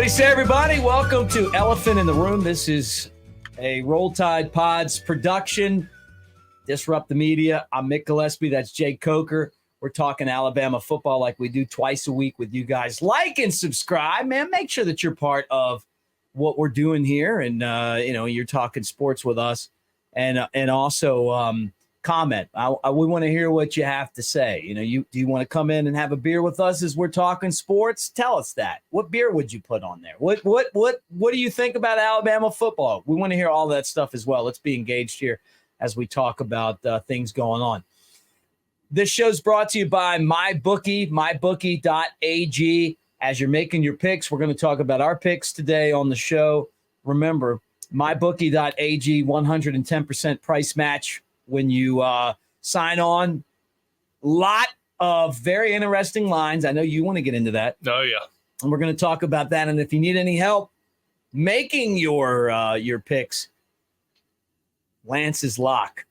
Nice, everybody. Welcome to Elephant in the Room. This is a Roll Tide Pods production. Disrupt the Media. I'm Mick Gillispie. That's Jake Coker. We're talking Alabama football like we do twice a week with you guys. Like and subscribe, man. Make sure that you're part of what we're doing here, and you're talking sports with us, and also comment. We want to hear what you have to say. Do you want to come in and have a beer with us as we're talking sports? Tell us that. What beer would you put on there? What do you think about Alabama football? We want to hear all that stuff as well. Let's be engaged here as we talk about things going on. This show's brought to you by MyBookie, mybookie.ag. As you're making your picks, we're going to talk about our picks today on the show. Remember, mybookie.ag, 110% price match when you sign on. Lot of very interesting lines. I know you want to get into that. Oh, yeah. And we're going to talk about that. And if you need any help making your picks, Lance's Lock.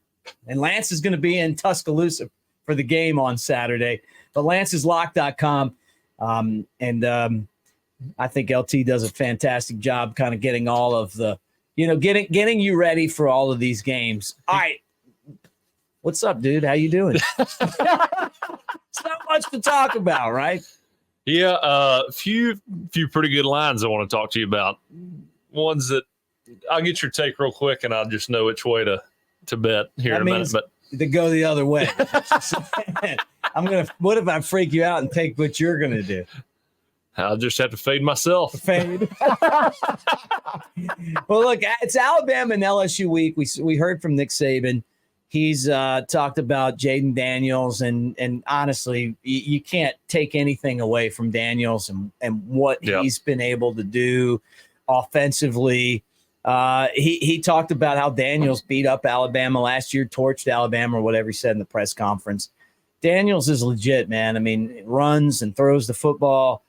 And Lance is going to be in Tuscaloosa for the game on Saturday. But lanceslock.com. I think LT does a fantastic job kind of getting all of the, getting you ready for all of these games. All right. What's up, dude? How you doing? It's not much to talk about, right? Yeah. Few pretty good lines I want to talk to you about. Ones that I'll get your take real quick and I'll just know which way to bet here in a minute. But to go the other way. What if I freak you out and take what you're going to do? I'll just have to fade myself. Fade. Well, look, it's Alabama and LSU week. We heard from Nick Saban. He's talked about Jaden Daniels, and honestly, you can't take anything away from Daniels and what he's been able to do offensively. He talked about how Daniels beat up Alabama last year, torched Alabama, or whatever he said in the press conference. Daniels is legit, man. I mean, runs and throws the football.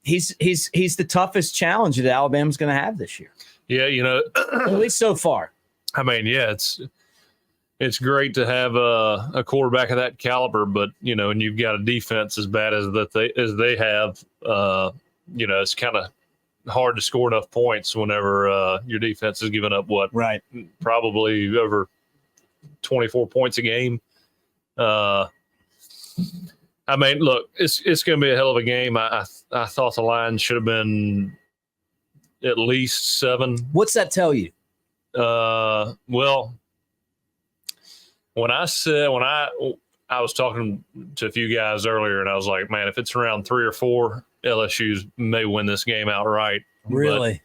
He's the toughest challenge that Alabama's going to have this year. Yeah, at least so far. I mean, yeah, it's great to have a quarterback of that caliber, but and you've got a defense as bad as they have. It's kind of hard to score enough points whenever your defense is giving up probably over 24 points a game. I mean, look, it's going to be a hell of a game. I thought the line should have been at least 7. What's that tell you? Well, when I was talking to a few guys earlier, and I was like, man, if it's around 3 or 4, LSU may win this game outright. Really?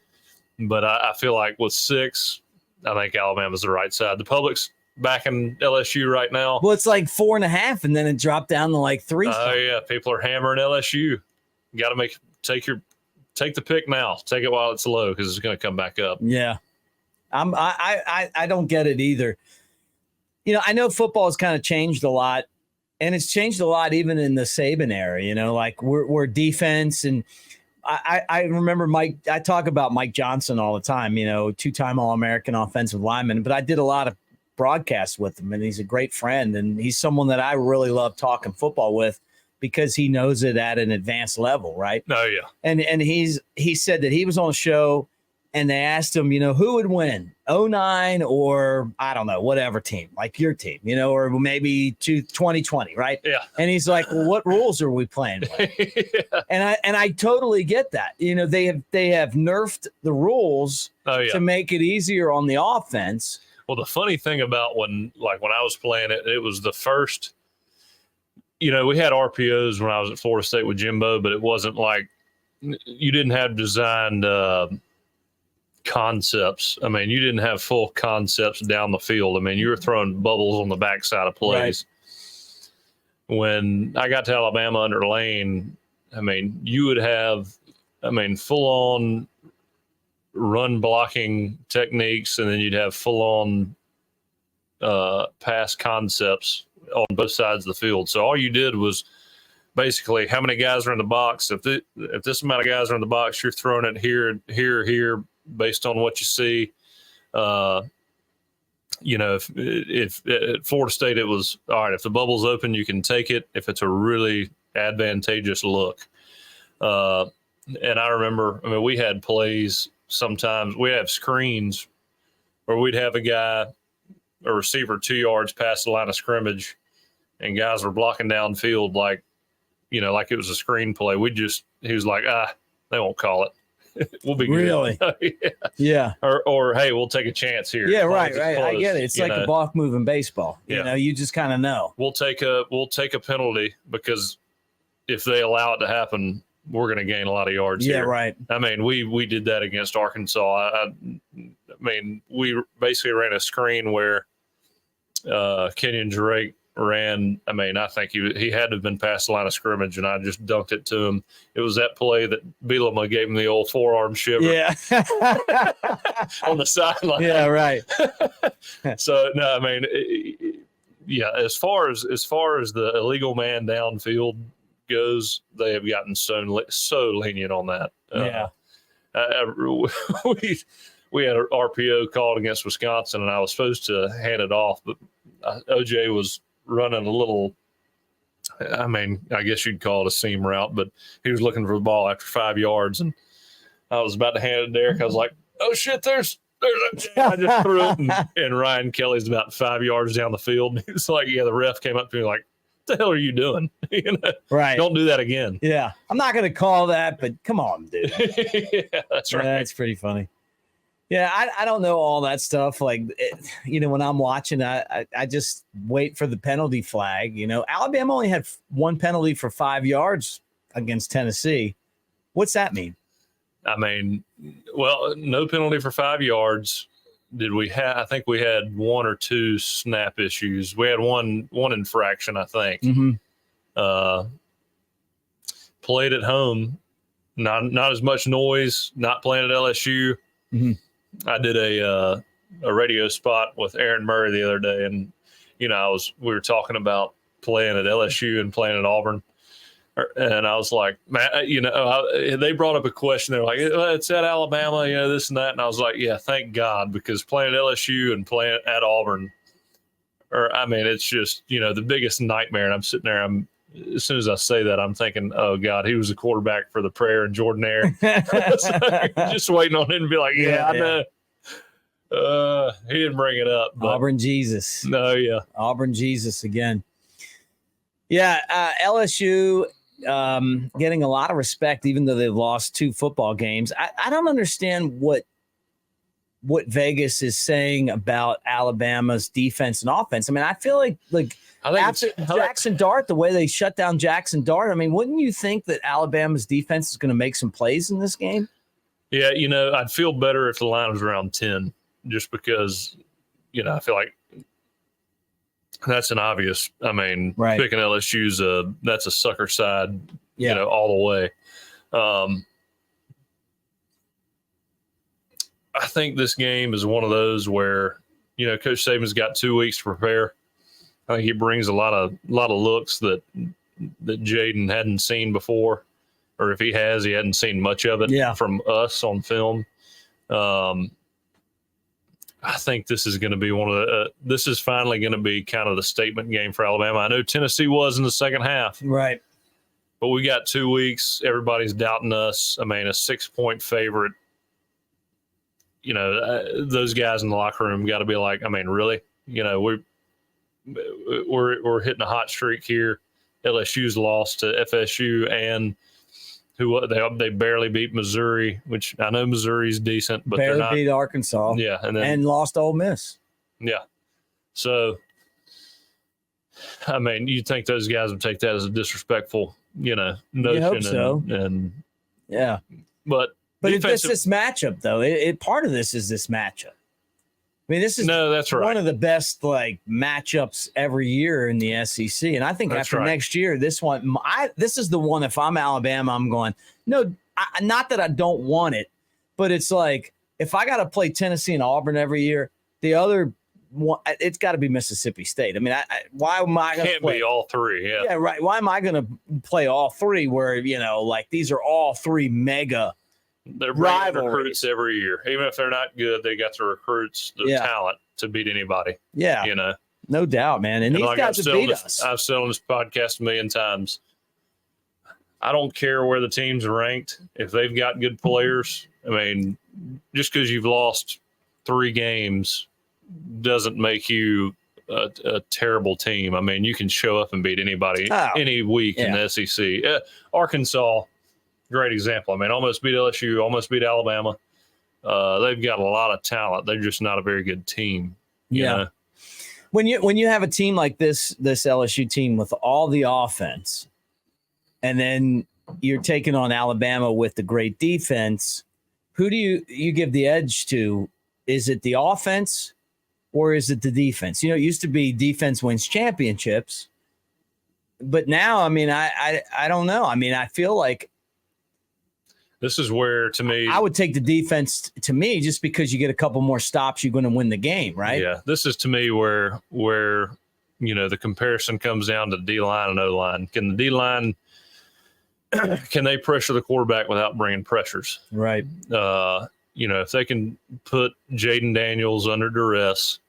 But I feel like with 6, I think Alabama's the right side. The public's backing LSU right now. Well, it's like 4.5, and then it dropped down to like 3. Oh yeah, people are hammering LSU. You got to take the pick now. Take it while it's low because it's going to come back up. Yeah, I don't get it either. I know football has kind of changed a lot, and it's changed a lot even in the Saban era. Like we're defense, and I remember Mike. I talk about Mike Johnson all the time. 2-time All-American offensive lineman, but I did a lot of broadcasts with him, and he's a great friend, and he's someone that I really love talking football with because he knows it at an advanced level, right? Oh yeah. And he said that he was on a show and they asked him, who would win, 09 or I don't know, whatever team, like your team, or maybe 2020, right? Yeah. And he's like, well, what rules are we playing by? Yeah. And I totally get that. They have nerfed the rules to make it easier on the offense. Well, the funny thing about when I was playing it, it was the first, we had RPOs when I was at Florida State with Jimbo, but it wasn't like you didn't have designed concepts. I mean, you didn't have full concepts down the field. I mean, you were throwing bubbles on the backside of plays. Right. When I got to Alabama under Lane, I mean, you would have, full on run blocking techniques, and then you'd have full on pass concepts on both sides of the field. So all you did was basically how many guys are in the box. If this amount of guys are in the box, you're throwing it here, based on what you see. If at Florida State it was all right. If the bubble's open, you can take it. If it's a really advantageous look, And I remember, we had plays sometimes. We have screens where we'd have a receiver 2 yards past the line of scrimmage, and guys were blocking downfield like it was a screenplay. He was like, they won't call it. We'll be really good. yeah. Or hey, we'll take a chance here. Yeah, right. I get it. It's like a block move in baseball. Yeah. You just kind of know. We'll take a penalty because if they allow it to happen, we're going to gain a lot of yards. Yeah, here. right. We did that against Arkansas. We basically ran a screen where Kenyon Drake ran. I think he had to have been past the line of scrimmage, and I just dunked it to him. It was that play that Bielema gave him the old forearm shiver. Yeah. On the sideline. Yeah, right. So no, as far as the illegal man downfield goes, they have gotten so lenient on that. Yeah. We had an RPO called against Wisconsin, and I was supposed to hand it off, but OJ was running a little, I guess you'd call it a seam route, but he was looking for the ball after 5 yards, and I was about to hand it to Derek. I was like, oh shit, there's I just threw it, and Ryan Kelly's about 5 yards down the field. And he was like, the ref came up to me like, what the hell are you doing? Right. Don't do that again. Yeah. I'm not going to call that, but come on, dude. Yeah, that's right. That's pretty funny. Yeah, I don't know all that stuff. Like, when I'm watching, I just wait for the penalty flag. Alabama only had one penalty for 5 yards against Tennessee. What's that mean? No penalty for 5 yards. Did we have? I think we had one or two snap issues. We had one infraction, I think. Mm-hmm. Played at home, not as much noise. Not playing at LSU. Mm-hmm. I did a radio spot with Aaron Murray the other day, and we were talking about playing at LSU and playing at Auburn, and I was like, man, they brought up a question. They're like, it's at Alabama, this and that, and I was like, yeah, thank God, because playing at LSU and playing at Auburn, it's just the biggest nightmare. And I'm sitting there, as soon as I say that, I'm thinking, oh God, he was the quarterback for the Prayer and Jordan-Hare. Just waiting on him to be like, I know. He didn't bring it up. But Auburn Jesus. No, yeah. Auburn Jesus again. Yeah, LSU getting a lot of respect, even though they've lost 2 football games. I don't understand what Vegas is saying about Alabama's defense and offense. I feel like after Jackson Dart, the way they shut down Jackson Dart, wouldn't you think that Alabama's defense is going to make some plays in this game? Yeah, I'd feel better if the line was around 10, just because, I feel like that's an obvious. Picking LSU's that's a sucker side, all the way. I think this game is one of those where, Coach Saban's got 2 weeks to prepare. I think he brings a lot of looks that Jaden hadn't seen before, or if he has, he hadn't seen much of it from us on film. I think this is going to be this is finally going to be kind of the statement game for Alabama. I know Tennessee was in the second half. Right. But we got 2 weeks. Everybody's doubting us. A 6-point favorite. Those guys in the locker room got to be like, really? We're hitting a hot streak here. LSU's lost to FSU, and they barely beat Missouri, which I know Missouri's decent, but barely they're not. Beat Arkansas. Yeah, and lost Ole Miss. Yeah. So, you think those guys would take that as a disrespectful, notion. You hope so. And yeah. But it's this matchup, though. Part of this is this matchup. This is that's right. One of the best matchups every year in the SEC, and I think after next year, this is the one. If I'm Alabama, I'm going. No, not that I don't want it, but it's like if I got to play Tennessee and Auburn every year, the other one, it's got to be Mississippi State. Why am I going to play be all 3? Yeah, yeah, right. Why am I going to play all 3? Where these are all 3 mega. They're bringing recruits every year. Even if they're not good, they got the recruits, the talent to beat anybody. Yeah. No doubt, man. And these guys have beat us. I've said on this podcast a million times, I don't care where the teams are ranked. If they've got good players, I mean, just because you've lost 3 games doesn't make you a terrible team. I mean, you can show up and beat anybody any week in the SEC. Arkansas, great example. I mean, almost beat LSU, almost beat Alabama. They've got a lot of talent. They're just not a very good team. You know? When you have a team like this LSU team with all the offense, and then you're taking on Alabama with the great defense, who do you give the edge to? Is it the offense or is it the defense? You know, it used to be defense wins championships, but now, I mean, I don't know. I mean, I feel like this is where, to me, I would take the defense to me just because you get a couple more stops, you're going to win the game, right? Yeah, this is to me where you know the comparison comes down to D-line and O-line. Can the D-line can they pressure the quarterback without bringing pressures? Right. You know, if they can put Jaden Daniels under duress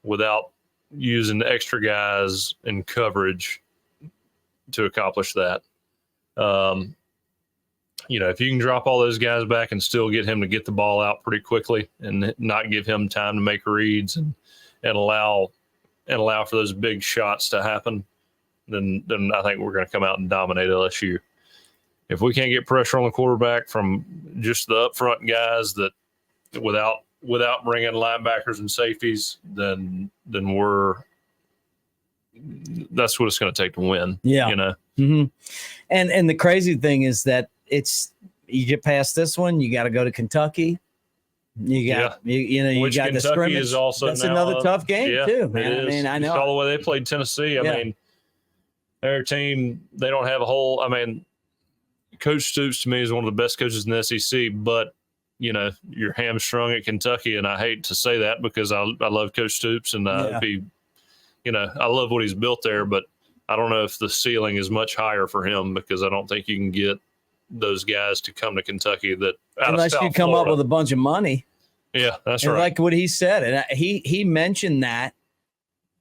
without using the extra guys in coverage to accomplish that. You know, if you can drop all those guys back and still get him to get the ball out pretty quickly and not give him time to make reads and allow for those big shots to happen, then I think we're going to come out and dominate LSU. If we can't get pressure on the quarterback from just the upfront guys that without bringing linebackers and safeties, then that's what it's going to take to win. Yeah. You know? Mm-hmm. And the crazy thing is that you get past this one, you got to go to Kentucky. You got you got the scrimmage. Is also that's another tough game too, man. I mean, I know. You saw the way they played Tennessee. I mean, their team, they don't have a whole. I mean, Coach Stoops to me is one of the best coaches in the SEC, but you know, you're hamstrung at Kentucky, and I hate to say that because I love Coach Stoops and you know, I love what he's built there, but I don't know if the ceiling is much higher for him because I don't think you can get those guys to come to Kentucky unless you come up with a bunch of money. Yeah, that's right. Like what he said, and he mentioned that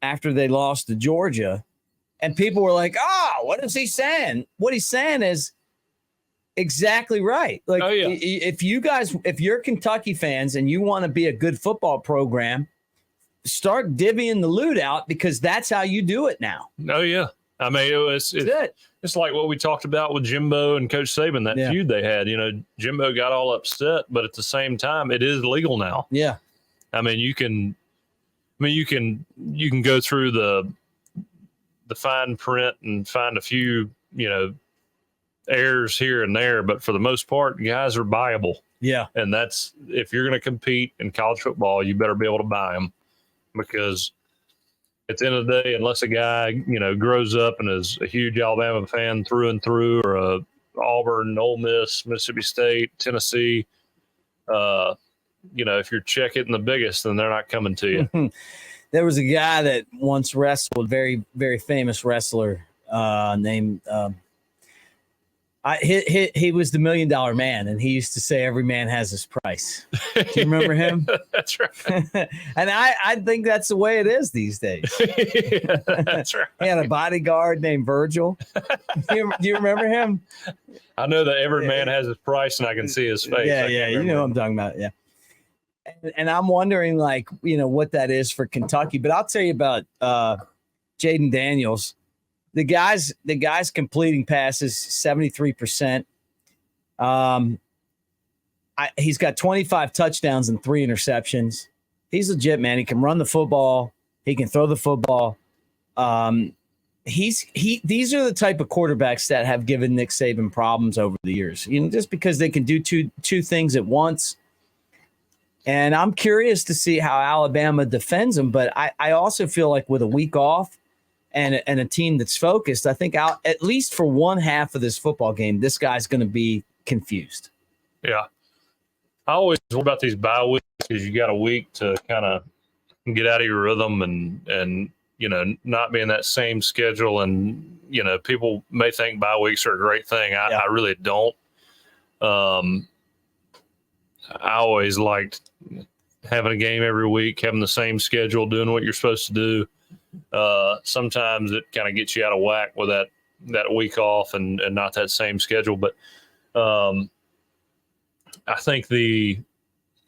after they lost to Georgia, and people were like, "Oh, what is he saying?" What he's saying is exactly right. Like, if you're Kentucky fans and you want to be a good football program, start divvying the loot out because that's how you do it now. Oh yeah, I mean it's like what we talked about with Jimbo and Coach Saban, that feud they had. You know, Jimbo got all upset, but at the same time, it is legal now. Yeah, I mean you can go through the fine print and find a few, you know, errors here and there, but for the most part, guys are buyable. Yeah, and that's, if you're going to compete in college football, you better be able to buy them, because at the end of the day, unless a guy, you know, grows up and is a huge Alabama fan through and through, or a Auburn, Ole Miss, Mississippi State, Tennessee, you know, if you're check hitting the biggest, then they're not coming to you. There was a guy that once wrestled, very, very famous wrestler named he was the $1 Million Man, and he used to say every man has his price. Do you remember him? That's right. And I think that's the way it is these days. Yeah, that's right. He had a bodyguard named Virgil. Do you remember him? I know that every man has his price, and I can see his face. Yeah, you know what I'm talking about. Yeah. And I'm wondering, like, you know, what that is for Kentucky. But I'll tell you about Jaden Daniels. The guy's completing passes 73%. He's got 25 touchdowns and 3 interceptions. He's legit, man. He can run the football. He can throw the football. These are the type of quarterbacks that have given Nick Saban problems over the years. You know, just because they can do two things at once. And I'm curious to see how Alabama defends him. But I also feel like with a week off and a team that's focused, I think at least for one half of this football game, this guy's going to be confused. Yeah. I always worry about these bye weeks because you got a week to kind of get out of your rhythm and you know, not be in that same schedule. And, you know, people may think bye weeks are a great thing. I really don't. I always liked having a game every week, having the same schedule, doing what you're supposed to do. Sometimes it kind of gets you out of whack with that week off and not that same schedule. But I think the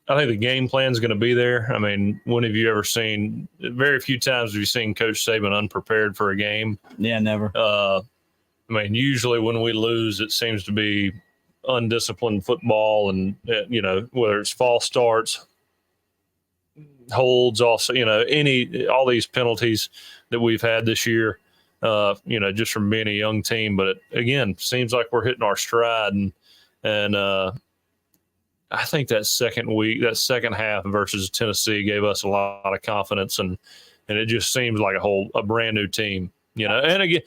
game plan is going to be there. I mean, when have you ever seen? Very few times have you seen Coach Saban unprepared for a game. Yeah, never. I mean, usually when we lose, it seems to be undisciplined football, and whether it's false starts, holds, also all these penalties that we've had this year. Just from being a young team, but again, seems like we're hitting our stride, and I think that second half versus Tennessee gave us a lot of confidence, and it just seems like a brand new team, And again,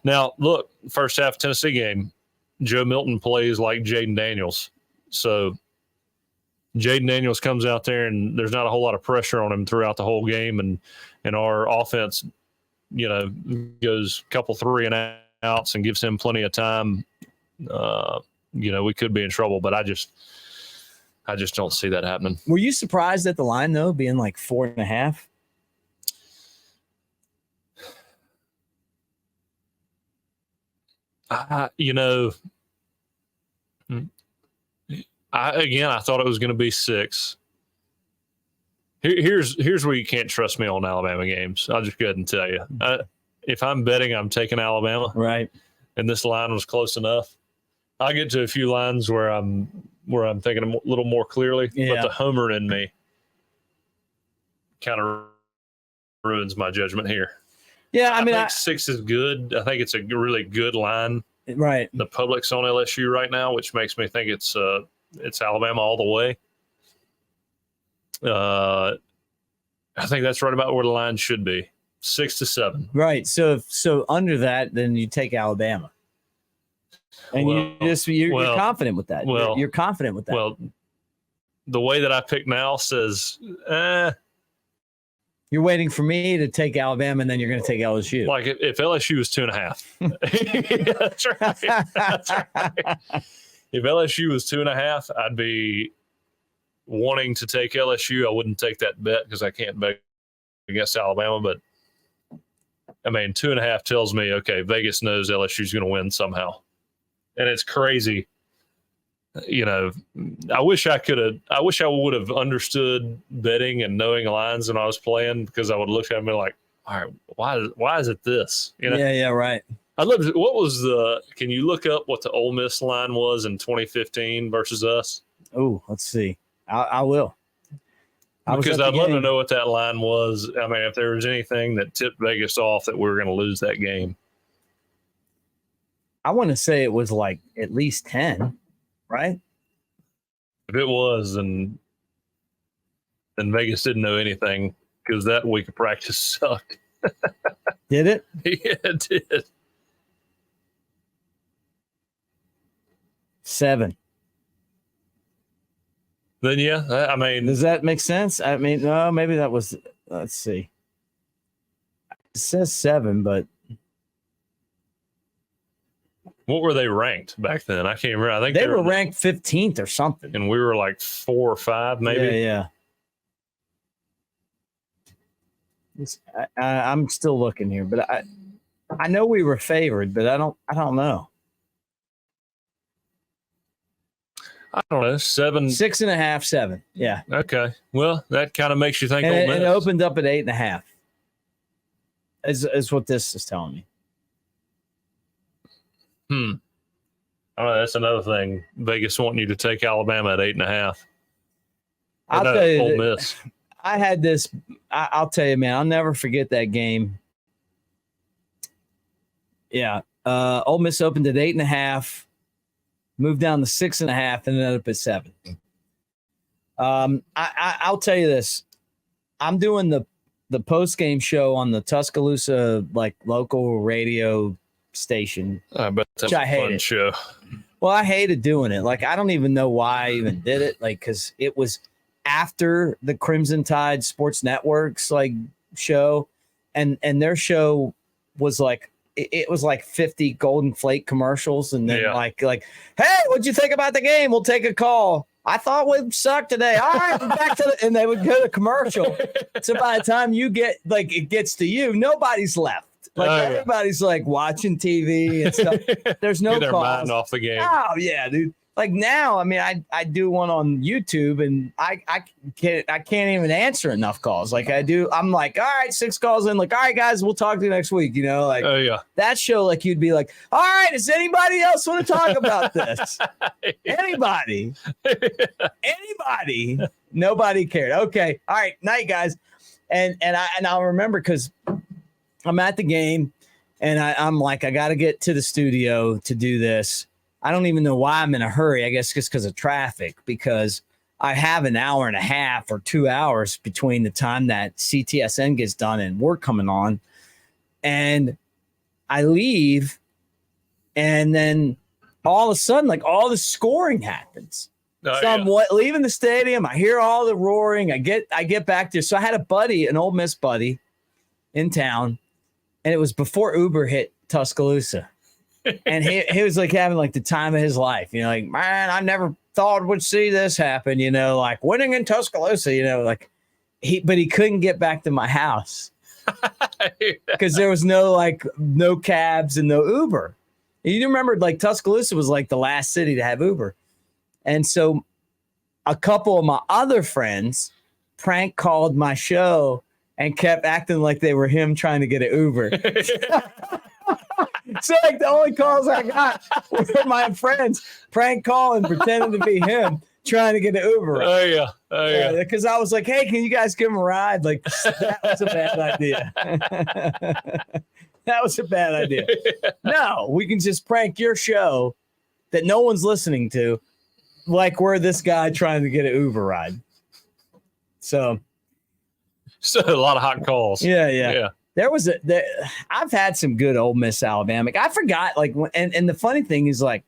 now look, first half Tennessee game, Joe Milton plays like Jaden Daniels, so Jaden Daniels comes out there, and there's not a whole lot of pressure on him throughout the whole game, and our offense, goes a couple 3-and-outs and gives him plenty of time. We could be in trouble, but I just don't see that happening. Were you surprised at the line though, being like 4.5? I thought it was going to be 6. Here's where you can't trust me on Alabama games. I'll just go ahead and tell you. If I'm betting, I'm taking Alabama. Right. And this line was close enough. I'll get to a few lines where I'm thinking a little more clearly. Yeah. But the homer in me kind of ruins my judgment here. Yeah, I think 6 is good. I think it's a really good line. Right. The public's on LSU right now, which makes me think it's Alabama all the way. I think that's right about where the line should be, 6-7. Right. So under that, then you take Alabama, and you're confident with that. Well, you're confident with that. Well, the way that I pick now says, you're waiting for me to take Alabama, and then you're going to take LSU. Like if LSU was 2.5, yeah, that's right. That's right. If LSU was 2.5, I'd be wanting to take LSU. I wouldn't take that bet because I can't bet against Alabama. But I mean, 2.5 tells me, okay, Vegas knows LSU's going to win somehow, and it's crazy. I wish I would have understood betting and knowing lines when I was playing, because I would look at them and be like, all right, why is it this? Yeah, right. I'd love to. Can you look up what the Ole Miss line was in 2015 versus us? Oh, let's see. I will. Because I'd love to know what that line was. I mean, if there was anything that tipped Vegas off that we were going to lose that game. I want to say it was like at least 10, right? If it was, then Vegas didn't know anything, because that week of practice sucked. Did it? Yeah, it did. 7. Then, yeah, I mean. Does that make sense? I mean, no, maybe that was, let's see. It says 7, but. What were they ranked back then? I can't remember. I think they were ranked 15th or something. And we were like 4 or 5, maybe. Yeah. I'm still looking here, but I know we were favored, but I don't know. I don't know. 7, 6.5, 7. Yeah. Okay. Well, that kind of makes you think. And it opened up at 8.5. Is what this is telling me. I don't know. That's another thing. Vegas wanting you to take Alabama at 8.5. I'll tell you. Ole Miss. I had this. I'll tell you, man. I'll never forget that game. Yeah. Ole Miss opened at 8.5. Moved down to 6.5 and ended up at 7. I'll tell you this. I'm doing the post-game show on the Tuscaloosa local radio station. I bet that's a fun show. Well, I hated doing it. I don't even know why I even did it. Because it was after the Crimson Tide Sports Network's show, and their show was it was 50 Golden Flake commercials, and then hey, what'd you think about the game? We'll take a call. I thought we sucked today. All right, back to and they would go to commercial. So by the time you get it gets to you, nobody's left. Like Oh, yeah. everybody's like watching TV and stuff. There's no Get their calls. mind off the game. Oh yeah, dude. Like now, I mean, I do one on YouTube and I can't even answer enough calls. Like I'm like, all right, 6 calls in. Like, all right, guys, we'll talk to you next week. You know, like Oh yeah. that show. Like you'd be like, all right, does anybody else want to talk about this? Anybody? Anybody? Nobody cared. Okay, all right, night, guys. And I'll remember because I'm at the game and I'm like, I got to get to the studio to do this. I don't even know why I'm in a hurry. I guess just because of traffic, because I have an hour and a half or 2 hours between the time that CTSN gets done and we're coming on. And I leave, and then all of a sudden, like all the scoring happens. Oh, So I'm leaving the stadium. I hear all the roaring. I get back there. So I had a buddy, an Ole Miss buddy in town, and it was before Uber hit Tuscaloosa. And he was like having like the time of his life, you know, like, man, I never thought would see this happen, you know, like winning in Tuscaloosa, you know, like but he couldn't get back to my house because there was no cabs and no Uber. And you remember like Tuscaloosa was like the last city to have Uber. And so a couple of my other friends prank called my show and kept acting like they were him trying to get an Uber. So like the only calls I got were my friends prank calling, pretending to be him trying to get an Uber. Oh yeah. Because I was like, hey, can you guys give him a ride? Like that was a bad idea. That was a bad idea. No, we can just prank your show that no one's listening to, like we're this guy trying to get an Uber ride. So a lot of hot calls. Yeah. I've had some good Ole Miss Alabama. I forgot and the funny thing is like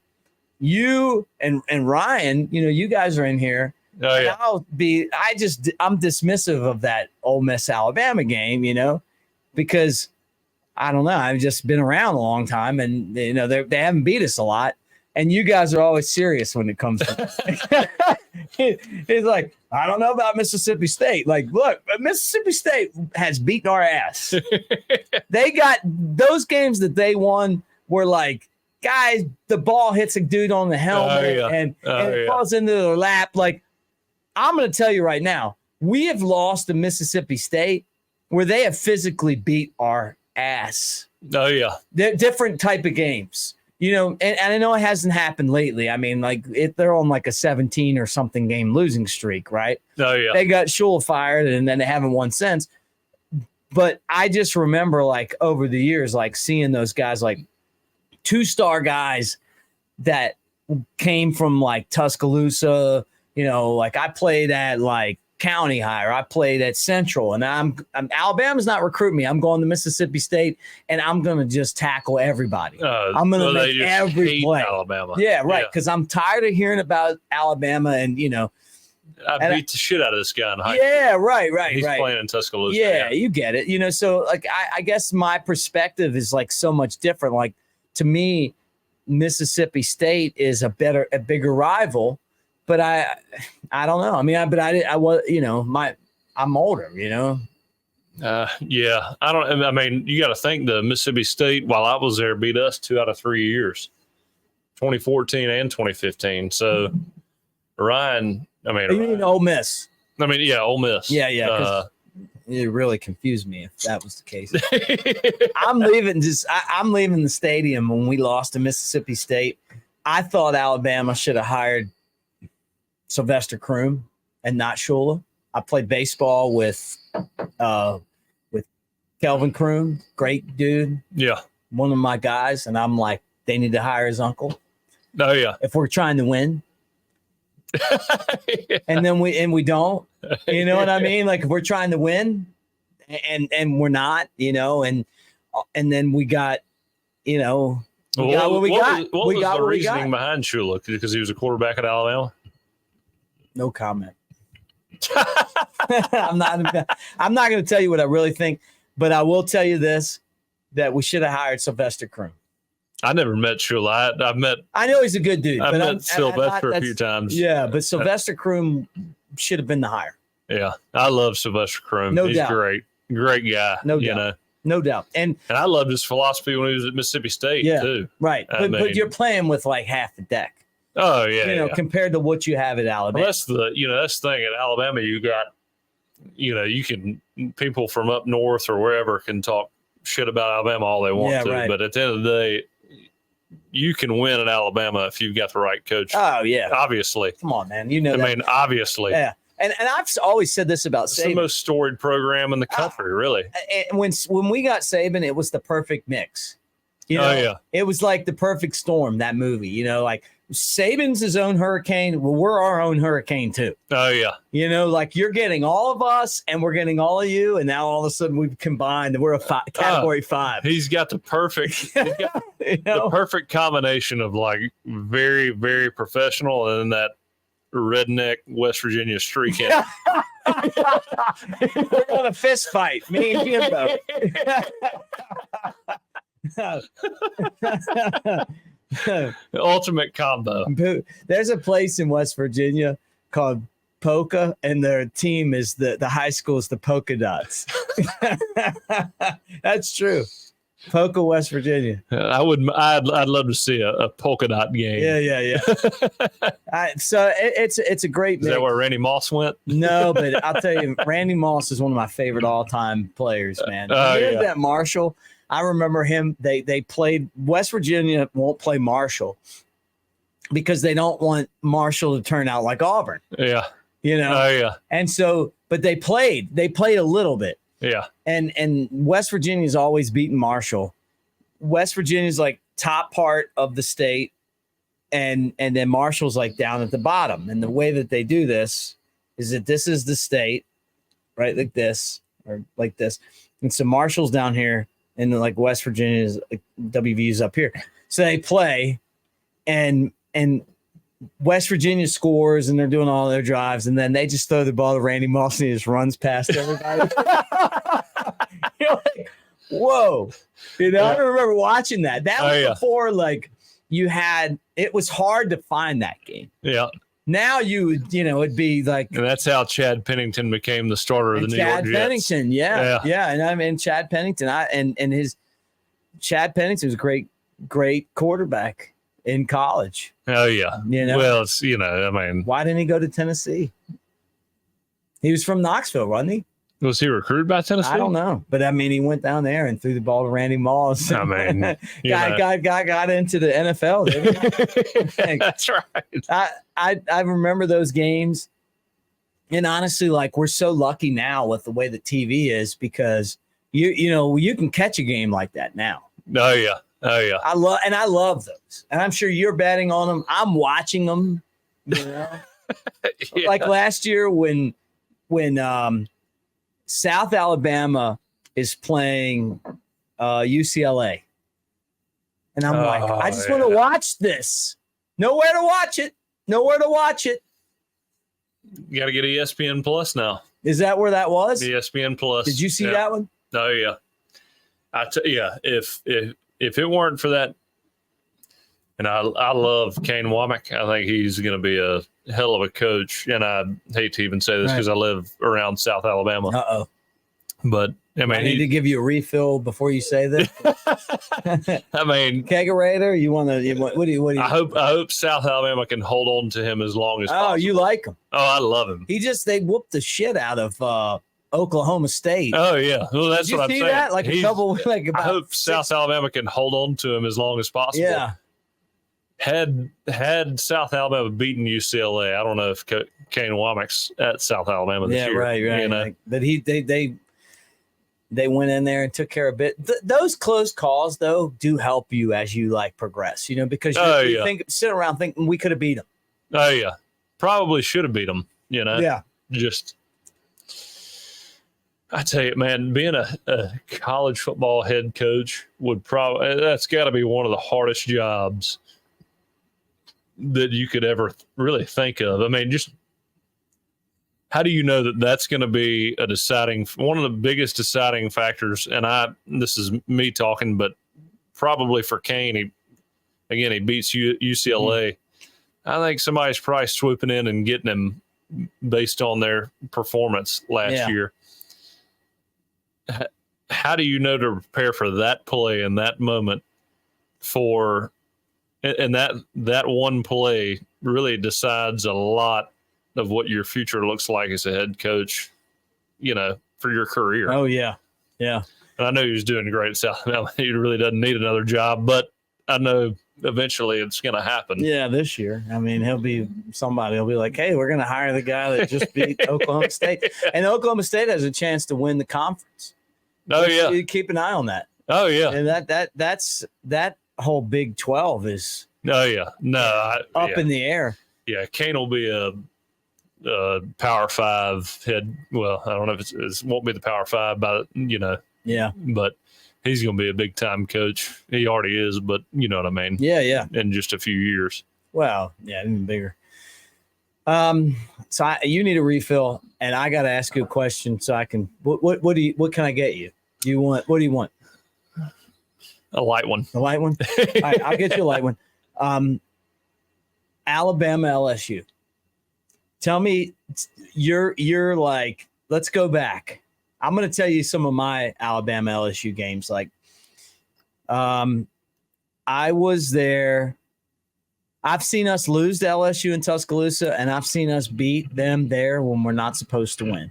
you and Ryan, you know, you guys are in here. Oh yeah. I'm dismissive of that Ole Miss Alabama game, you know, because I don't know. I've just been around a long time and you know, they haven't beat us a lot. And you guys are always serious when it comes to He's like, I don't know about Mississippi State. Like, look, Mississippi State has beaten our ass. They got those games that they won were like, guys, the ball hits a dude on the helmet and it falls into their lap. Like, I'm going to tell you right now, we have lost to Mississippi State where they have physically beat our ass. Oh, yeah. They're different type of games. You know, and I know it hasn't happened lately. I mean, like they're on like a 17 or something game losing streak, right? Oh, yeah. They got Shula fired and then they haven't won since. But I just remember like over the years, like seeing those guys, like 2-star guys that came from like Tuscaloosa, you know, like I played at like County High, or I played at Central, and I'm Alabama's not recruiting me. I'm going to Mississippi State, and I'm going to just tackle everybody. I'm going to make every play. Alabama. Yeah, right. Because I'm tired of hearing about Alabama, and you know, I beat the shit out of this guy in high school. Right. He's playing in Tuscaloosa. Yeah, you get it. You know, so like I guess my perspective is like so much different. Like to me, Mississippi State is a bigger rival. But I don't know. I mean, I was, you know, I'm older, you know? Yeah. I mean, you got to think the Mississippi State, while I was there, beat us 2 out of 3 years, 2014 and 2015. So Ryan, I mean. You mean Ole Miss? I mean, yeah, Ole Miss. Yeah. It really confused me if that was the case. I'm leaving the stadium when we lost to Mississippi State. I thought Alabama should have hired Sylvester Croom and not Shula. I played baseball with Kelvin Croom, great dude. Yeah. One of my guys. And I'm like, they need to hire his uncle. Oh yeah. If we're trying to win. Yeah. And then we don't, you know what I mean? Like if we're trying to win and we're not, you know, and then we got, you know, what was the reasoning behind Shula? Because he was a quarterback at Alabama? No comment. I'm not going to tell you what I really think, but I will tell you this, that we should have hired Sylvester Croom. I never met Shula. I know he's a good dude. I've met Sylvester a few times. Yeah, but Sylvester Croom should have been the hire. Yeah, I love Sylvester Croom. No He's doubt. Great guy. No doubt. Know? No doubt. And I loved his philosophy when he was at Mississippi State too. Right. But you're playing with like half the deck. Oh yeah. Compared to what you have at Alabama. Well, that's the thing at Alabama. You got, people from up north or wherever can talk shit about Alabama all they want to. Right. But at the end of the day, you can win at Alabama if you've got the right coach. Oh yeah. Obviously. Come on, man. You know that. I mean, obviously. Yeah. And I've always said this about Saban. It's the most storied program in the country, really. When we got Saban, it was the perfect mix. It was like the perfect storm, that movie. Like Saban's his own hurricane. Well, we're our own hurricane too. Oh yeah. Like you're getting all of us and we're getting all of you, and now all of a sudden we've combined and we're a category 5. He's got the perfect the perfect combination of like very, very professional and then that redneck West Virginia streak in. We're going to fist fight, me and Jimbo. The ultimate combo. There's a place in West Virginia called Polka, and their team is the high school is the Polka Dots. That's true. Polka, West Virginia. I'd love to see a polka dot game. Yeah. So it's a great mix. Is that where Randy Moss went? No, but I'll tell you, Randy Moss is one of my favorite all-time players, man. That Marshall. I remember him. They played West Virginia won't play Marshall because they don't want Marshall to turn out like Auburn. Yeah. Oh yeah. And so, but they played a little bit. Yeah. And West Virginia's always beaten Marshall. West Virginia's like top part of the state, and then Marshall's like down at the bottom. And the way that they do this is that this is the state, right? Like this or like this. And so Marshall's down here. And like West Virginia's WVU's up here. So they play and West Virginia scores and they're doing all their drives. And then they just throw the ball to Randy Moss and he just runs past everybody. You're like, whoa. I remember watching that. That was before like it was hard to find that game. Yeah. Now it'd be like, and that's how Chad Pennington became the starter of the New York Jets. Chad Pennington, yeah. And I mean Chad Pennington, Chad Pennington was a great quarterback in college. Oh yeah, Well, it's I mean, why didn't he go to Tennessee? He was from Knoxville, wasn't he? Was he recruited by Tennessee? I don't know, but I mean, he went down there and threw the ball to Randy Moss. I mean, got into the NFL. Didn't he? That's right. I remember those games, and honestly, like we're so lucky now with the way the TV is because you can catch a game like that now. Oh yeah. I love those, and I'm sure you're betting on them. I'm watching them. Like last year when South Alabama is playing UCLA. And I'm like, I just want to watch this. Nowhere to watch it. You got to get ESPN Plus now. Is that where that was? ESPN Plus. Did you see that one? Oh, yeah. If it weren't for that, and I love Kane Womack. I think he's going to be a hell of a coach. And I hate to even say this because I live around South Alabama. Uh-oh. But, I mean, I need to give you a refill before you say this. I mean, kegerator. What do you? I hope South Alabama can hold on to him as long as possible. Oh, you like him? Oh, I love him. They whooped the shit out of Oklahoma State. Oh yeah, well that's what I'm saying. That? Like a couple. I hope South Alabama can hold on to him as long as possible. Yeah. Had South Alabama beaten UCLA, I don't know if Kane Womack's at South Alabama this year. Right. But they went in there and took care of it. Those close calls, though, do help you as you progress. Because you sit around thinking we could have beat them. Oh yeah, probably should have beat them. Yeah. Just, I tell you, man, being a college football head coach that's got to be one of the hardest jobs that you could ever really think of. I mean, just how do you know that that's going to be one of the biggest deciding factors? And this is me talking, but probably for Kane, he beats UCLA. I think somebody's probably swooping in and getting him based on their performance last year. how do you know to prepare for that play in that moment and that one play really decides a lot of what your future looks like as a head coach, for your career. Oh, yeah. Yeah. And I know he was doing great at South Alabama. He really doesn't need another job, but I know eventually it's going to happen. Yeah, this year. I mean, somebody will be like, hey, we're going to hire the guy that just beat Oklahoma State. And Oklahoma State has a chance to win the conference. Oh, yeah. You keep an eye on that. Oh, yeah. And that whole Big 12 is oh, yeah. No, up in the air. Yeah, Kane will be a Power 5 head. Well, I don't know if it won't be the Power 5, but Yeah. But he's going to be a big time coach. He already is, but you know what I mean. Yeah, yeah. In just a few years. Well, yeah, even bigger. So you need a refill, and I got to ask you a question so I can. What can I get you? What do you want? A light one. A light one. All right, I'll get you a light one. Alabama LSU. Tell me, you're like, let's go back. I'm going to tell you some of my Alabama LSU games. Like, I was there. I've seen us lose to LSU in Tuscaloosa, and I've seen us beat them there when we're not supposed to win.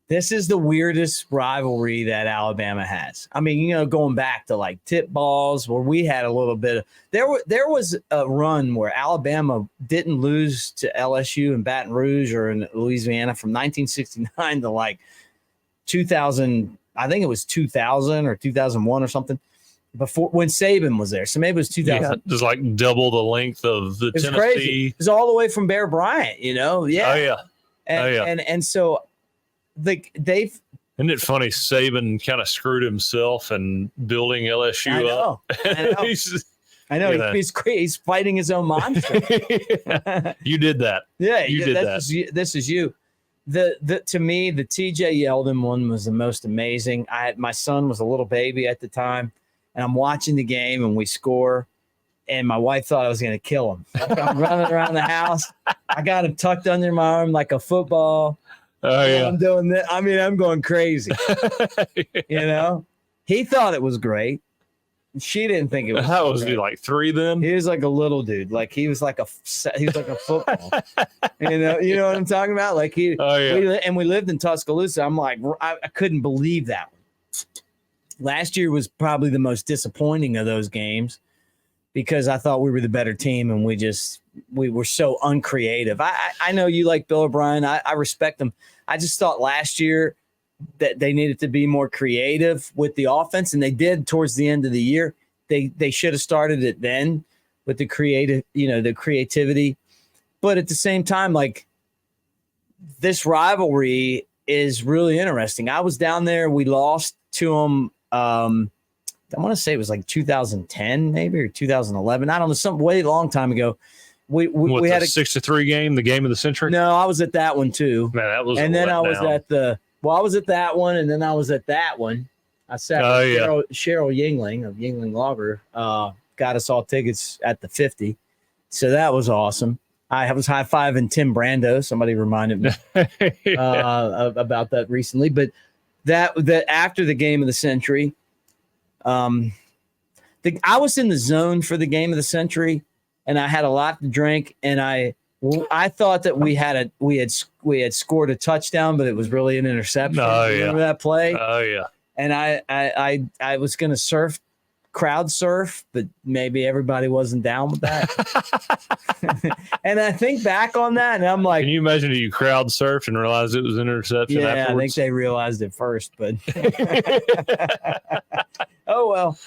This is the weirdest rivalry that Alabama has. I mean, going back to like tip balls where we had a little bit of there was a run where Alabama didn't lose to LSU in Baton Rouge or in Louisiana from 1969 to like 2000. I think it was 2000 or 2001 or something before when Saban was there. So maybe it was 2000. Yeah, just like double the length of the It's Tennessee. crazy. It was all the way from Bear Bryant, Yeah. Oh, yeah. And so they've. Isn't it funny? Saban kind of screwed himself and building LSU up. I know. He's fighting his own monster. You did that. Yeah, you did that. This is you. To me, the TJ Yeldon one was the most amazing. My son was a little baby at the time, and I'm watching the game, and we score, and my wife thought I was going to kill him. I'm running around the house. I got him tucked under my arm like a football. Oh, yeah. I'm doing that. I mean, I'm going crazy. He thought it was great. She didn't think it was. How was he, like 3 then? He was like a little dude. Like he was like a football. You know what I'm talking about? Like we lived in Tuscaloosa. I'm like, I couldn't believe that one. Last year was probably the most disappointing of those games because I thought we were the better team and we were so uncreative. I know you like Bill O'Brien. I respect him. I just thought last year that they needed to be more creative with the offense, and they did towards the end of the year. They should have started it then with the creativity. But at the same time, like this rivalry is really interesting. I was down there. We lost to them. I want to say it was like 2010 maybe or 2011. I don't know, some way long time ago. We had a 6-3 game, the game of the century. No, I was at that one too. Man, that was. And then I was at I was at that one, and then I was at that one. I sat with Cheryl Yingling of Yingling Lager, got us all tickets at the 50. So that was awesome. I was high-fiving Tim Brando. Somebody reminded me about that recently. But that after the game of the century, I was in the zone for the game of the century, and I had a lot to drink, and I thought that we had scored a touchdown, but it was really an interception. Oh, yeah. Remember that play? Oh, yeah. And I was going to crowd surf, but maybe everybody wasn't down with that. And I think back on that, and I'm like, can you imagine if you crowd surfed and realized it was an interception? Yeah, afterwards? I think they realized it first, but oh well,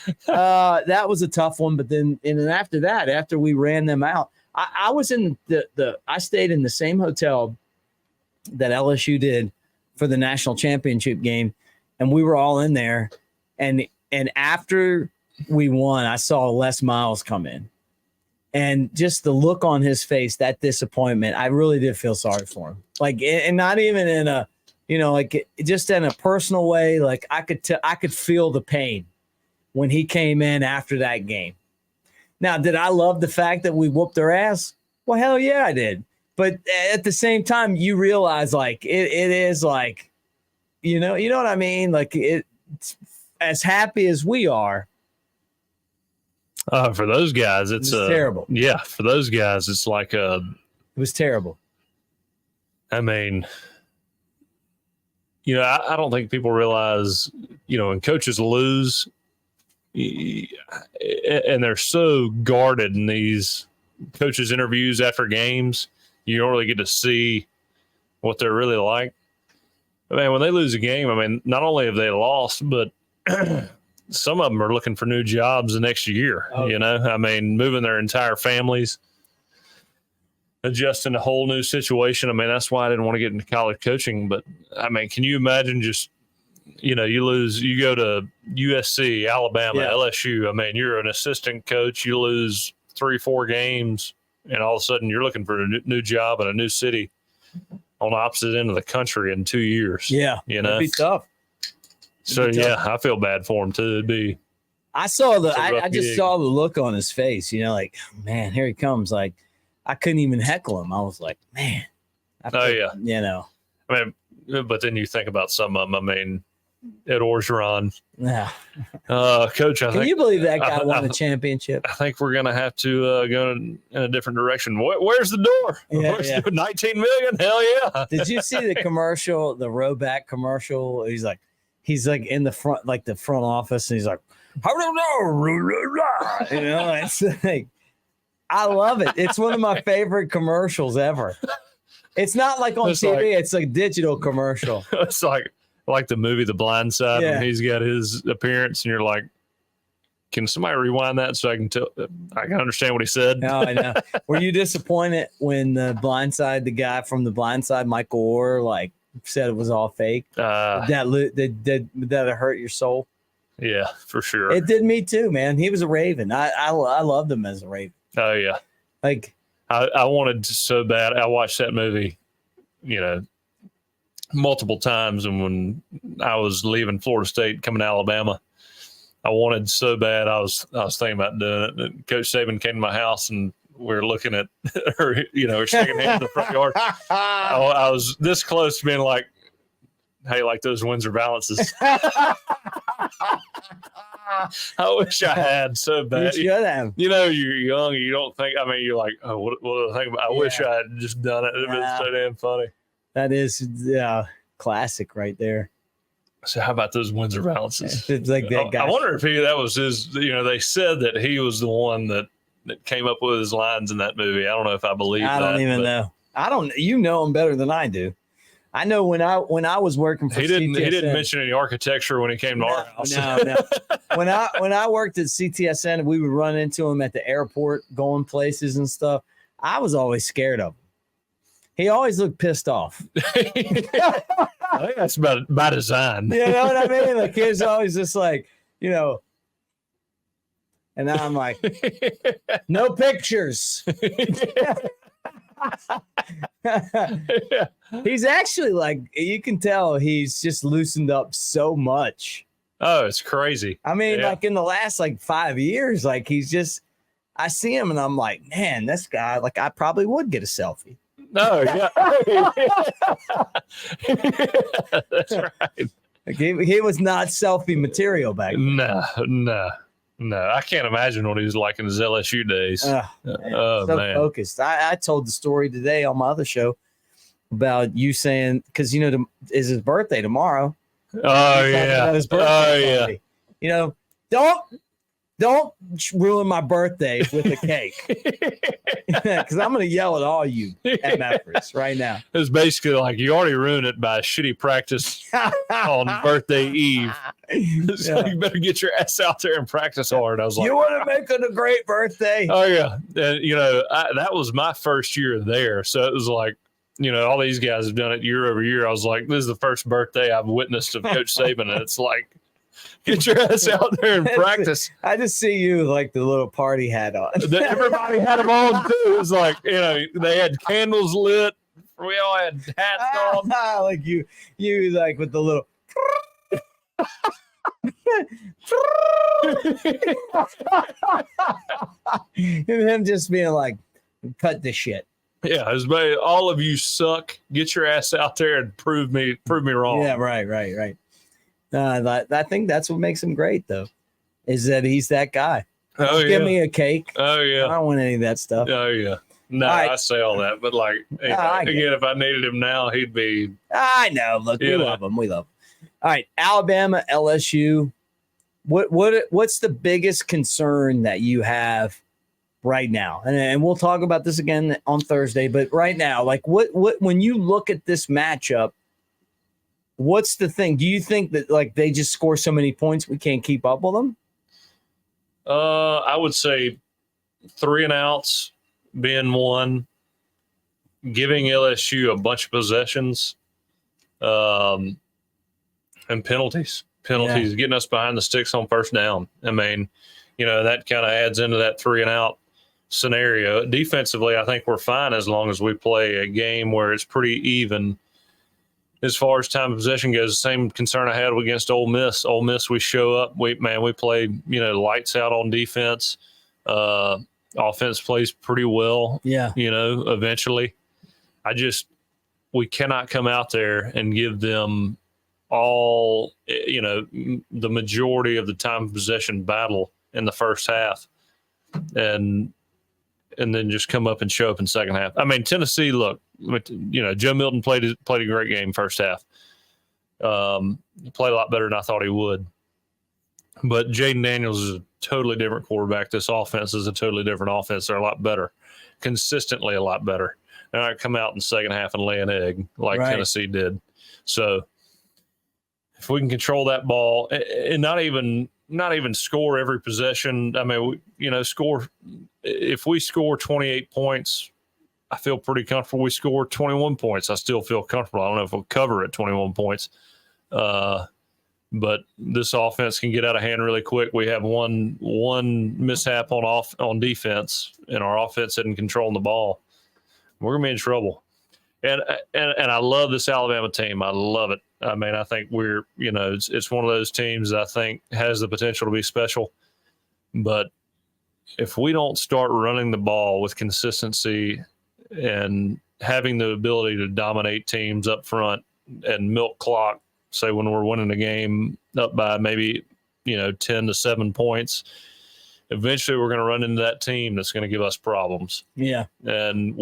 that was a tough one. But then, and then after that, after we ran them out, I was in I stayed in the same hotel that LSU did for the national championship game, and we were all in there, and after we won, I saw Les Miles come in, and just the look on his face, that disappointment, I really did feel sorry for him. Like, and not even in a, like just in a personal way. Like I could feel the pain when he came in after that game. Now, did I love the fact that we whooped their ass? Well, hell yeah, I did. But at the same time, you realize like it is like, you know what I mean? Like as happy as we are. For those guys, it's terrible. Yeah, for those guys, it's like it was terrible. I mean, I don't think people realize, when coaches lose, and they're so guarded in these coaches' interviews after games, you don't really get to see what they're really like. I mean, when they lose a game, not only have they lost, but some of them are looking for new jobs the next year, moving their entire families, adjusting a whole new situation. That's why I didn't want to get into college coaching. But, can you imagine just, you lose, you go to USC, Alabama, LSU. You're an assistant coach. You lose 3-4 games, and all of a sudden you're looking for a new job in a new city on the opposite end of the country in 2 years. Yeah, it'd be tough. So I feel bad for him too. I saw I just saw the look on his face, like, man, here he comes. Like, I couldn't even heckle him. I was like, man. But then you think about some of them. Ed Orgeron. Yeah. Coach, Can you believe that guy won the championship? I think we're going to have to go in a different direction. Where's the door? Yeah. 19 million? Hell yeah. Did you see the commercial, the Roback commercial? He's like in the front, like the front office, and he's like, I don't know. It's like, I love it. It's one of my favorite commercials ever. It's not like on TV. It's like digital commercial. It's like the movie The Blind Side when he's got his appearance, and you're like, can somebody rewind that so I can understand what he said? No, I know. Were you disappointed when the guy from The Blind Side, Michael Orr, said it was all fake? That hurt your soul? Yeah, for sure. It did me too, man. He was a Raven. I loved him as a Raven. Oh yeah. I wanted so bad. I watched that movie, multiple times, and when I was leaving Florida State coming to Alabama, I wanted so bad. I was thinking about doing it. And Coach Saban came to my house, and we were looking at her, we're shaking hands in the front yard. I was this close to being like, hey, like those Windsor balances. I wish I had so bad. You should have. You're young. You don't think, you're like, oh, what do I think about? I wish I had just done it. It was so damn funny. That is classic right there. So how about those Windsor balances? It's like that guy. I wonder if that was his, they said that he was the one that came up with his lines in that movie. I don't know if I believe that. I don't even know. You know him better than I do. I know when I was working for CTSN. He didn't mention any architecture when he came to our house. No. When I worked at CTSN, we would run into him at the airport going places and stuff. I was always scared of him. He always looked pissed off. I think that's by design. You know what I mean? Like, he was always just like, and now I'm like, no pictures. He's actually you can tell he's just loosened up so much. Oh, it's crazy. Like in the last 5 years, he's just, I see him and I'm like, man, this guy, I probably would get a selfie. No, yeah. That's right. He was not selfie material back then. No. I can't imagine what he was like in his LSU days. Man. Focused. I told the story today on my other show about you saying, because is his birthday tomorrow. Oh yeah. His birthday party. Don't ruin my birthday with a cake, because I'm going to yell at all you MFers right now. It was basically like you already ruined it by a shitty practice on birthday eve. So you better get your ass out there and practice hard. I was like, you want to make it a great birthday? Oh yeah, and that was my first year there, so it was like, all these guys have done it year over year. I was like, this is the first birthday I've witnessed of Coach Saban, and it's like, get your ass out there and practice. I just see you with the little party hat on. Everybody had them on too. It was like, they had candles lit. We all had hats on. Like you with the little. And him just being like, cut this shit. Yeah, all of you suck. Get your ass out there and prove me wrong. Yeah, right. I think that's what makes him great, though, is that he's that guy. Oh, Give me a cake. Oh, I yeah. don't want any of that stuff. Oh, yeah. No, All right. I say all that, but like again, if I needed him now, he'd be. I know. Look, we love him. We love him. All right, Alabama, LSU. What's the biggest concern that you have right now? And we'll talk about this again on Thursday. But right now, like what when you look at this matchup, what's the thing? Do you think that like they just score so many points we can't keep up with them? I would say 3 and outs being one, giving LSU a bunch of possessions, and penalties, getting us behind the sticks on first down. I mean, that kind of adds into that 3 and out scenario. Defensively, I think we're fine as long as we play a game where it's pretty even. As far as time of possession goes, the same concern I had against Ole Miss. Ole Miss, we show up, we play, lights out on defense. Offense plays pretty well. Yeah. Eventually. We cannot come out there and give them all, the majority of the time of possession battle in the first half. And then just come up and show up in second half. I mean, Tennessee, look, Joe Milton played a great game first half. Played a lot better than I thought he would. But Jaden Daniels is a totally different quarterback. This offense is a totally different offense. They're a lot better, consistently a lot better. They're not come out in the second half and lay an egg like Tennessee did. So if we can control that ball and not even score every possession. I mean, score. If we score 28 points, I feel pretty comfortable. We score 21 points, I still feel comfortable. I don't know if we'll cover at 21 points. But this offense can get out of hand really quick. We have one mishap on defense, and our offense isn't controlling the ball. We're gonna be in trouble. And I love this Alabama team. I love it. I mean, I think we're it's one of those teams that I think has the potential to be special. But if we don't start running the ball with consistency and having the ability to dominate teams up front and milk clock, say when we're winning a game up by maybe 10 to 7 points, eventually we're going to run into that team that's going to give us problems. Yeah. And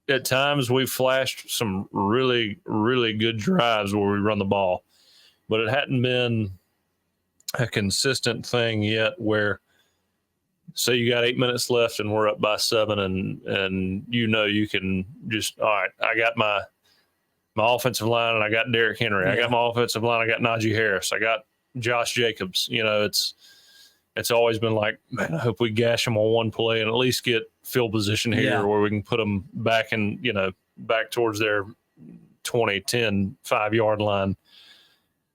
at times we've flashed some really, really good drives where we run the ball, but it hadn't been a consistent thing yet where, say you got 8 minutes left and we're up by 7 and you can just, all right, I got my offensive line and I got Derrick Henry. Yeah. I got my offensive line. I got Najee Harris. I got Josh Jacobs. It's always been like, man, I hope we gash them on one play and at least get field position here where we can put them back back towards their 20, 10, 5-yard line.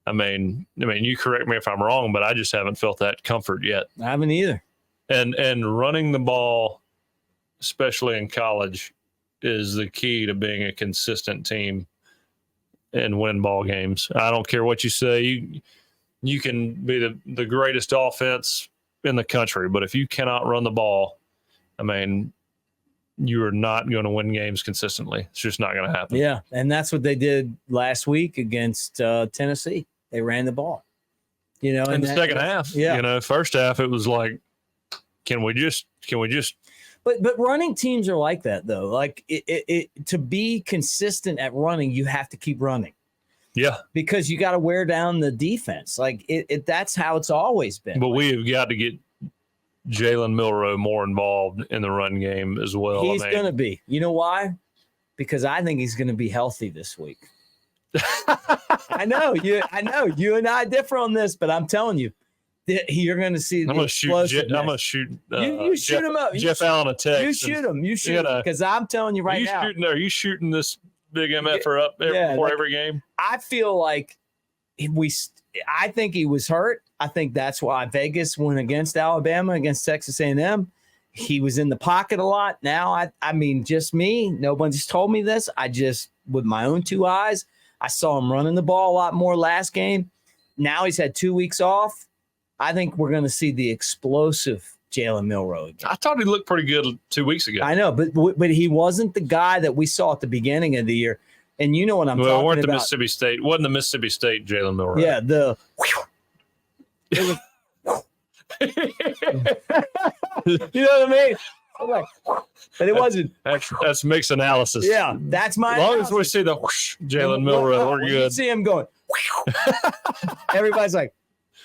I mean, you correct me if I'm wrong, but I just haven't felt that comfort yet. I haven't either. And running the ball, especially in college, is the key to being a consistent team and win ball games. I don't care what you say. You can be the greatest offense in the country, but if you cannot run the ball, I mean, you are not going to win games consistently. It's just not going to happen. Yeah, and that's what they did last week against Tennessee. They ran the ball. In the second half. Yeah. First half it was like, can we just But running teams are like that, though. Like to be consistent at running, you have to keep running. Yeah, because you got to wear down the defense. Like that's how it's always been. But we have got to get Jalen Milroe more involved in the run game as well. He's going to be. You know why? Because I think he's going to be healthy this week. I know you and I differ on this, but I'm telling you. You're going to see. I'm going to shoot. You shoot him up. Jeff Allen a text. You shoot him. Because I'm telling you right now. Are you shooting this big MFer up before every game? I feel like I think he was hurt. I think that's why Vegas went against Alabama, against Texas A&M. He was in the pocket a lot. Now, I mean, just me. Nobody's told me this. With my own 2 eyes, I saw him running the ball a lot more last game. Now he's had 2 weeks off. I think we're going to see the explosive Jalen Milroe again. I thought he looked pretty good 2 weeks ago. I know, but he wasn't the guy that we saw at the beginning of the year. And you know what I'm Well, talking weren't the about. Mississippi State? Wasn't the Mississippi State Jalen Milroe? Yeah, it was. You know what I mean? I'm like, but it wasn't. That's mixed analysis. Yeah, that's my. As long analysis. as we see the whoosh, Jalen Milroe, we're When good. you see him going, everybody's like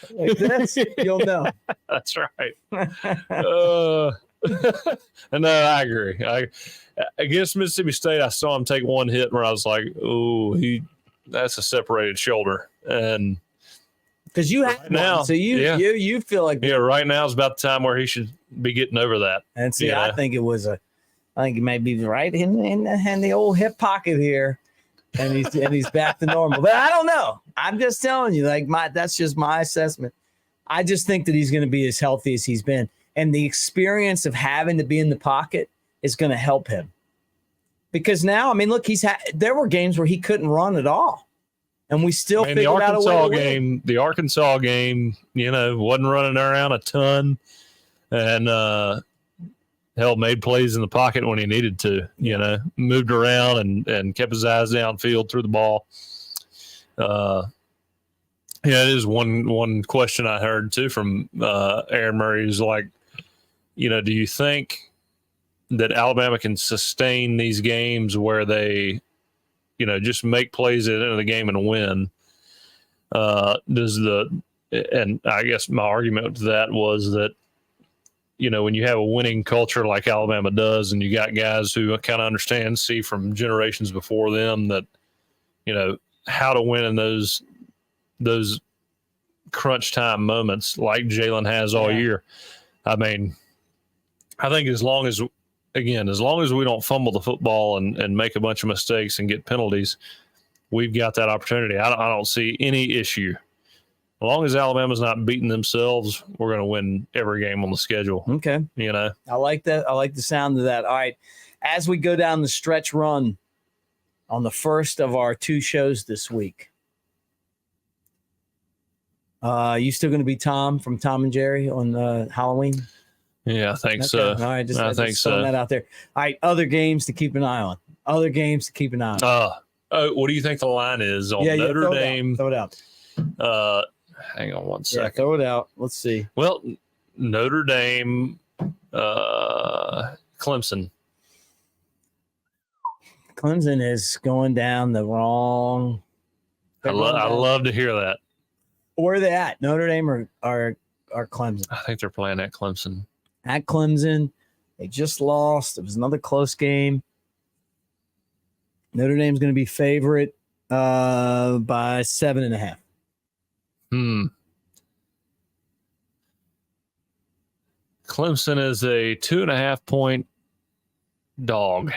this, you'll know. That's right. No, I agree. Against Mississippi State, I saw him take one hit where I was like, "Oh, that's a separated shoulder." And because you have now, so you feel like right now is about the time where he should be getting over that. And see, I think it may be right in the old hip pocket here, and he's back to normal. But I don't know. I'm just telling you, that's just my assessment. I just think that he's going to be as healthy as he's been, and the experience of having to be in the pocket is going to help him. Because now, I mean, look, there were games where he couldn't run at all, and we still figured out a way to win. The Arkansas game, wasn't running around a ton, and made plays in the pocket when he needed to. Moved around and kept his eyes downfield, threw the ball. It is one question I heard too from Aaron Murray is like, do you think that Alabama can sustain these games where they, just make plays at the end of the game and win? And I guess my argument to that was that, when you have a winning culture like Alabama does, and you got guys who kind of see from generations before them that, how to win in those crunch time moments like Jalen has all year. I mean, I think as long as we don't fumble the football and make a bunch of mistakes and get penalties, we've got that opportunity. I don't see any issue. As long as Alabama's not beating themselves, we're going to win every game on the schedule. Okay. I like that. I like the sound of that. All right. As we go down the stretch run on the first of our 2 shows this week, you still going to be Tom from Tom and Jerry on Halloween? Yeah, I think so. All right, I think so. Throwing that out there. All right, other games to keep an eye on. What do you think the line is on Notre Dame? Throw it out. Hang on one second. Throw it out. Let's see. Well, Notre Dame, Clemson. Clemson is going down the wrong. I love to hear that. Where are they at? Notre Dame or Clemson? I think they're playing at Clemson. At Clemson, they just lost. It was another close game. Notre Dame's going to be favorite by 7.5. Clemson is a 2.5-point dog.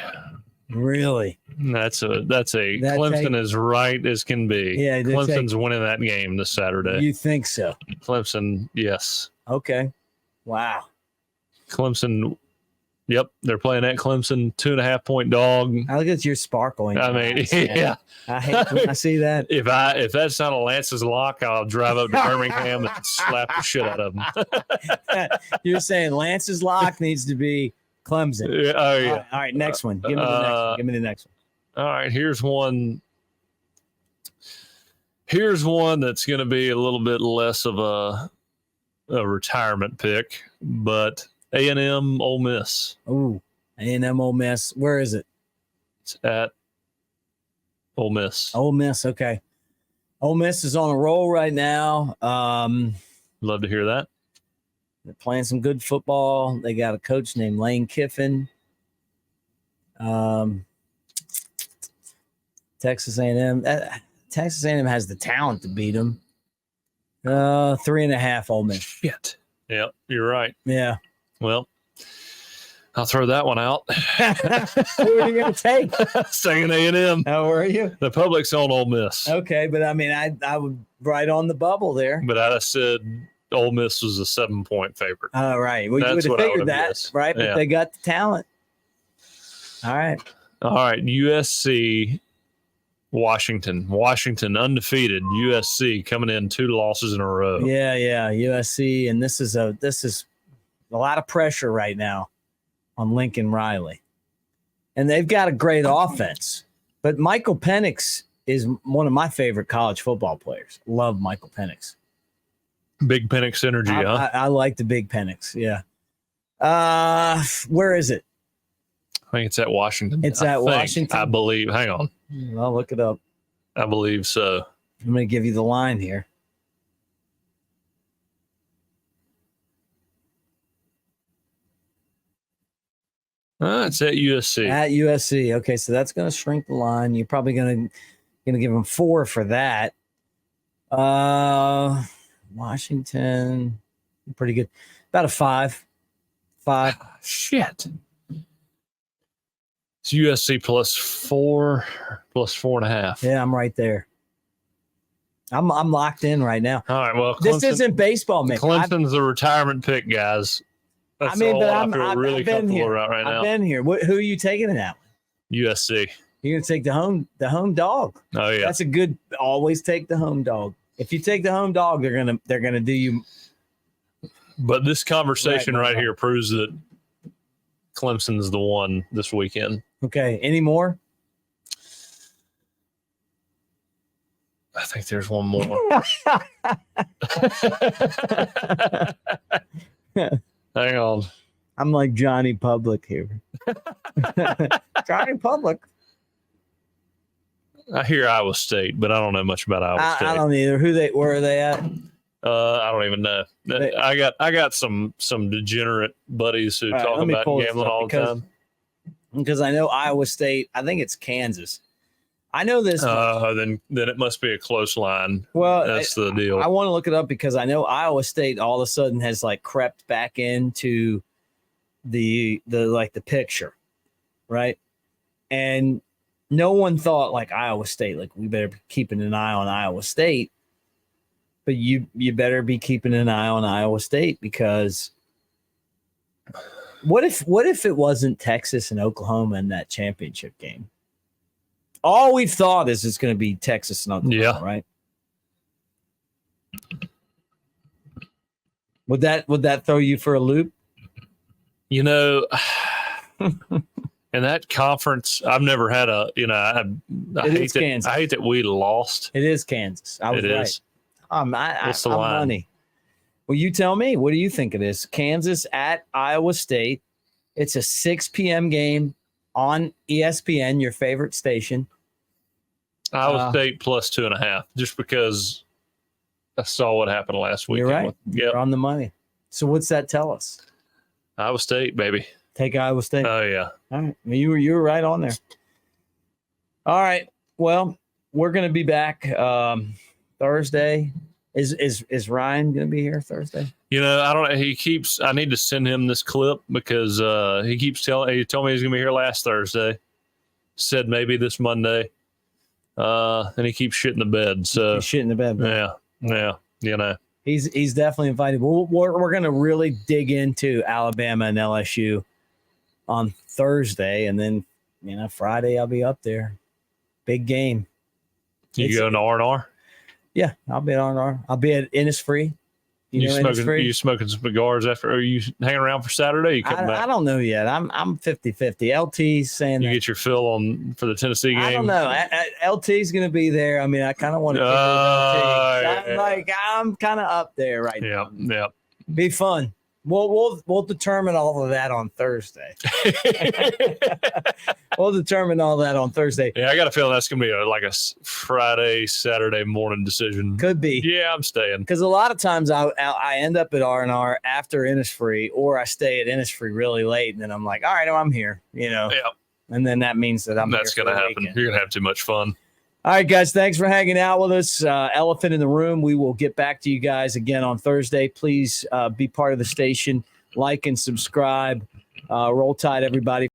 Really? Clemson is right as can be. Yeah, Clemson's winning that game this Saturday. You think so? Clemson, yes. Okay. Wow. Clemson, yep, they're playing at Clemson, 2.5-point dog. I look at your sparkling. I mean, yeah. I hate when I see that. If that's not a Lance's lock, I'll drive up to Birmingham and slap the shit out of them. You're saying Lance's lock needs to be Clemson. Yeah, oh, yeah. All right, next one. Give me the next one. All right, here's one. Here's one that's going to be a little bit less of a retirement pick, but A&M Ole Miss. Ooh, A&M Ole Miss. Where is it? It's at Ole Miss. Ole Miss, okay. Ole Miss is on a roll right now. Love to hear that. They're playing some good football. They got a coach named Lane Kiffin. Texas A&M. Texas A&M has the talent to beat them. 3.5 Ole Miss. Shit. Yep, you're right. Yeah. Well, I'll throw that one out. Who are you going to take? Saying A&M. How are you? The public's on Ole Miss. Okay, but I mean, I would right on the bubble there. But I said Ole Miss was a 7-point favorite. All right. Well, you would have figured that, guessed. Right? But they got the talent. All right. USC, Washington. Washington undefeated. USC coming in 2 losses in a row. Yeah. USC, and this is a lot of pressure right now on Lincoln Riley. And they've got a great offense. But Michael Penix is one of my favorite college football players. Love Michael Penix. Big Penix energy, huh? I like the big Penix. Yeah. Where is it? I think it's at Washington. It's at Washington. I believe. Hang on. I'll look it up. I believe so. I'm going to give you the line here. It's at USC. At USC. Okay, so that's going to shrink the line. You're probably going to give them 4 for that. Washington, pretty good. About a 5. 5. Shit. It's USC plus 4, plus 4.5. Yeah, I'm right there. I'm locked in right now. All right. Well, this isn't baseball, man. Clemson's a retirement pick, guys. That's I feel really comfortable right now. I've been here. Who are you taking in that one? USC. You're gonna take the home dog. Oh yeah, that's a good. Always take the home dog. If you take the home dog, they're gonna do you. But this conversation right here proves that Clemson's the one this weekend. Okay. Any more? I think there's one more. Hang on. I'm like Johnny Public here. Johnny Public. I hear Iowa State, but I don't know much about Iowa State. I don't either. Where are they at? I don't even know. I got some degenerate buddies who talk about gambling all the time. Because I know Iowa State. I think it's Kansas. I know this. Then it must be a close line. Well, that's the deal. I want to look it up because I know Iowa State all of a sudden has like crept back into the picture, right? And no one thought like Iowa State, like we better be keeping an eye on Iowa State. But you better be keeping an eye on Iowa State because what if it wasn't Texas and Oklahoma in that championship game? All we've thought is it's going to be Texas and Oklahoma, right? Would that throw you for a loop? You know, in that conference, I've never had a. You know, I hate that. Kansas. I hate that we lost. It is Kansas. I was right. What's the line? Money. Well, you tell me. What do you think it is? Kansas at Iowa State. It's a 6 p.m. game on ESPN, your favorite station. Iowa State plus 2.5, just because I saw what happened last week. You're right. You're on the money. So what's that tell us? Iowa State, baby. Take Iowa State. Oh yeah. All right. You were right on there. All right. Well, we're gonna be back Thursday. Is Ryan gonna be here Thursday? You know, I don't know. I need to send him this clip because he told me he's gonna be here last Thursday. Said maybe this Monday. And he keeps shitting the bed. So he's shitting the bed. Man. Yeah. You know, he's definitely invited. We're going to really dig into Alabama and LSU on Thursday, and then Friday I'll be up there. Big game. You going to R&R? Yeah, I'll be at R&R. I'll be at Innisfree. You smoking some cigars after? Or are you hanging around for Saturday? I don't know yet. I'm 50-50. LT's saying you get your fill on for the Tennessee game. I don't know. LT's going to be there. I mean, I kind of want to. I'm kind of up there right now. Yeah. Be fun. We'll determine all of that on Thursday. We'll determine all that on Thursday. Yeah, I got a feeling that's going to be like a Friday, Saturday morning decision. Could be. Yeah, I'm staying. Because a lot of times I end up at R&R after Innisfree, or I stay at Innisfree really late, and then I'm like, all right, I'm here. Yeah. And then that means that that's going to happen. You're going to have too much fun. All right, guys, thanks for hanging out with us. Elephant in the Room. We will get back to you guys again on Thursday. Please be part of the station. Like and subscribe. Roll Tide, everybody.